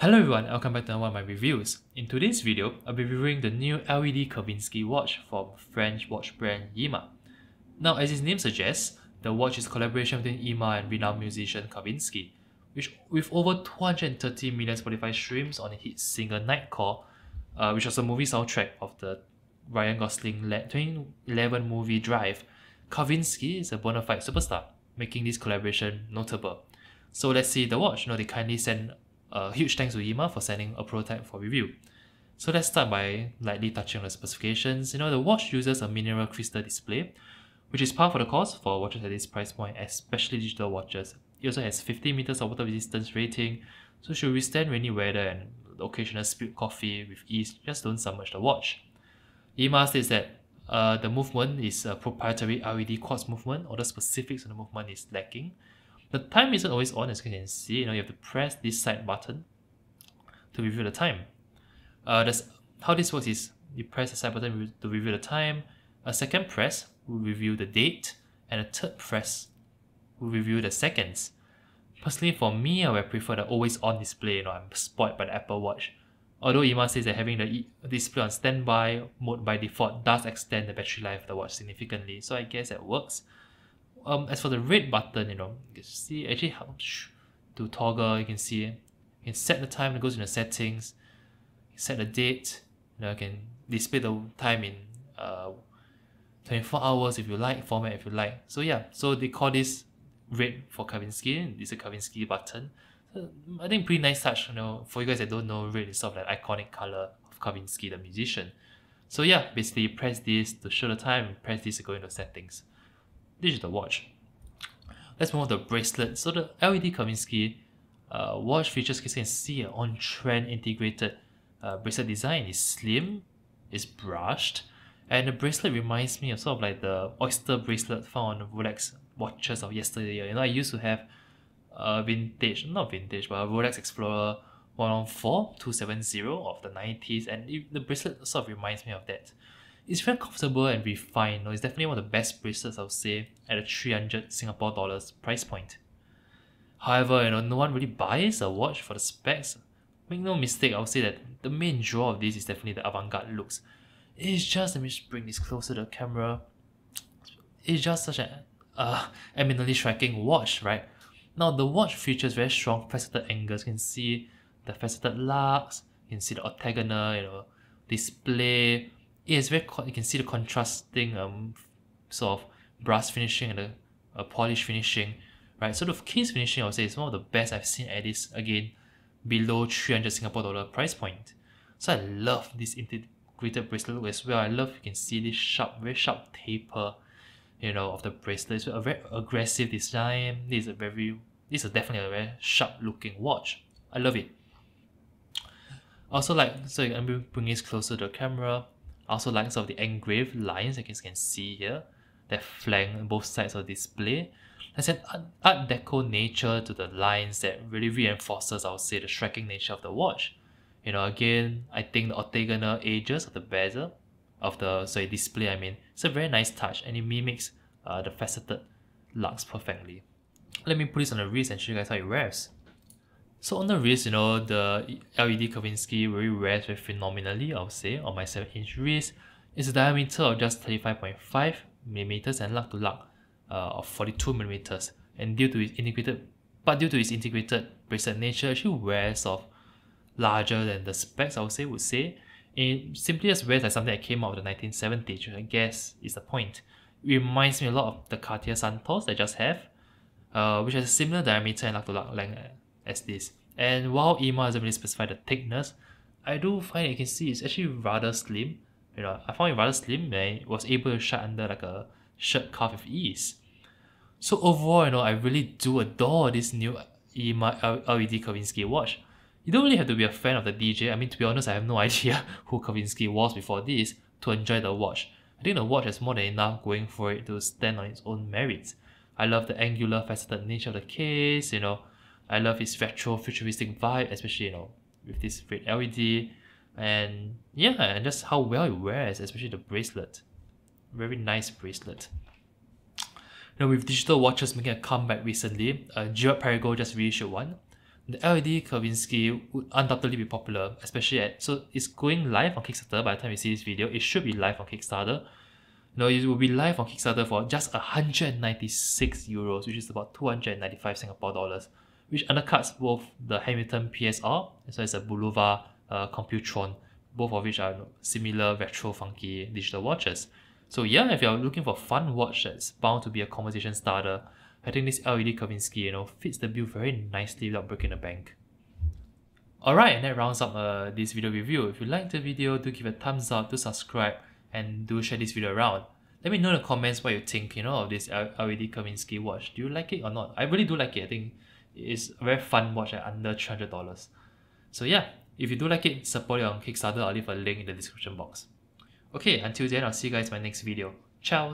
Hello everyone, welcome back to one of my reviews. In today's video, I'll be reviewing the new LED Kavinsky watch from French watch brand Yema. Now, as its name suggests, the watch is a collaboration between Yema and renowned musician Kavinsky, which with over 230 million Spotify streams on his single Nightcall, which was a movie soundtrack of the Ryan Gosling-led 2011 movie Drive. Kavinsky is a bona fide superstar, making this collaboration notable. So let's see the watch. They kindly sent huge thanks to Yema for sending a prototype for review. So let's start by lightly touching on the specifications. The watch uses a mineral crystal display, which is par for the course for watches at this price point, especially digital watches. It also has 50 meters of water resistance rating, so should withstand rainy weather and the occasional spilled coffee with ease. Just don't submerge the watch. Yema states that the movement is a proprietary LED quartz movement, or the specifics of the movement is lacking. The time isn't always on, as you can see. You have to press this side button to reveal the time. How this works is you press the side button to reveal the time, a second press will reveal the date, and a third press will reveal the seconds. Personally, for me, I would prefer the always on display. I'm spoiled by the Apple Watch. Although Yema says that having the display on standby mode by default does extend the battery life of the watch significantly, so I guess that works. As for the red button, you can see it actually helps to toggle. You can see you can set the time that goes in the settings, set the date. You can display the time in 24 hours if you like, format if you like. So yeah, so they call this red for Kavinsky. This is a Kavinsky button. So I think pretty nice touch. For you guys that don't know, red is sort of like iconic color of Kavinsky, the musician. So yeah, basically you press this to show the time, press this to go into settings. Digital watch. Let's move on to the bracelet. So the LED Kavinsky watch features, as you can see, an on-trend integrated bracelet design. Is slim, is brushed, and the bracelet reminds me of sort of like the oyster bracelet found on Rolex watches of yesterday. I used to have a vintage, not vintage, but a Rolex Explorer 114270 of the 90s, and the bracelet sort of reminds me of that. It's very comfortable and refined. It's definitely one of the best bracelets, I would say, at a 300 Singapore dollars price point. However, no one really buys a watch for the specs. Make no mistake, I would say that the main draw of this is definitely the avant-garde looks. It's just, let me just bring this closer to the camera. It's just such an eminently striking watch, right? Now, the watch features very strong faceted angles. You can see the faceted lugs, you can see the octagonal, display. It's very, you can see the contrasting sort of brass finishing and the polish finishing, right? So the case finishing, I would say, is one of the best I've seen at this, again, below 300 Singapore dollar price point. So I love this integrated bracelet look as well. I love, you can see this very sharp taper, of the bracelet. It's a very aggressive design. This is definitely a very sharp looking watch. I love it. Also so I'm bringing this closer to the camera. I also like some of the engraved lines that you can see here that flank both sides of the display. There's an art deco nature to the lines that really reinforces, I would say, the striking nature of the watch. Again, I think the octagonal edges of the bezel of the display, it's a very nice touch, and it mimics the faceted lugs perfectly. Let me put this on the wrist and show you guys how it wears. So on the wrist, the LED Kavinsky really wears very phenomenally, I would say, on my 7-inch wrist. It's a diameter of just 35.5 mm and lug to lug of 42 mm. And due to its integrated bracelet nature, it actually wears off larger than the specs, I would say. It simply just wears like something that came out of the 1970s, which I guess is the point. It reminds me a lot of the Cartier Santos that I just have, which has a similar diameter and lug to lug length as this. And while Yema doesn't really specify the thickness, I do find you can see it's actually rather slim. I found it rather slim, and it was able to shut under like a shirt cuff with ease. So overall, I really do adore this new Yema LED Kavinsky watch. You don't really have to be a fan of the DJ. To be honest, I have no idea who Kavinsky was before this to enjoy the watch. I think the watch has more than enough going for it to stand on its own merits. I love the angular faceted nature of the case, I love its retro-futuristic vibe, especially, with this red LED. And yeah, and just how well it wears, especially the bracelet. Very nice bracelet. With digital watches making a comeback recently, Girard Perregaux just reissued one. the LED Kavinsky would undoubtedly be popular, especially so it's going live on Kickstarter. By the time you see this video, it should be live on Kickstarter. It will be live on Kickstarter for just 196 euros, which is about 295 Singapore dollars, which undercuts both the Hamilton PSR as well as the Bulova Computron, both of which are similar retro funky digital watches. So yeah, if you're looking for a fun watch that's bound to be a conversation starter, I think this LED Kavinsky, fits the bill very nicely without breaking the bank. Alright, and that rounds up this video review. If you liked the video, do give a thumbs up, do subscribe, and do share this video around. Let me know in the comments what you think, of this LED Kavinsky watch. Do you like it or not? I really do like it. I think it's a very fun watch at under $300. So yeah, if you do like it, support it on Kickstarter. I'll leave a link in the description box. Okay, until then, I'll see you guys in my next video. Ciao!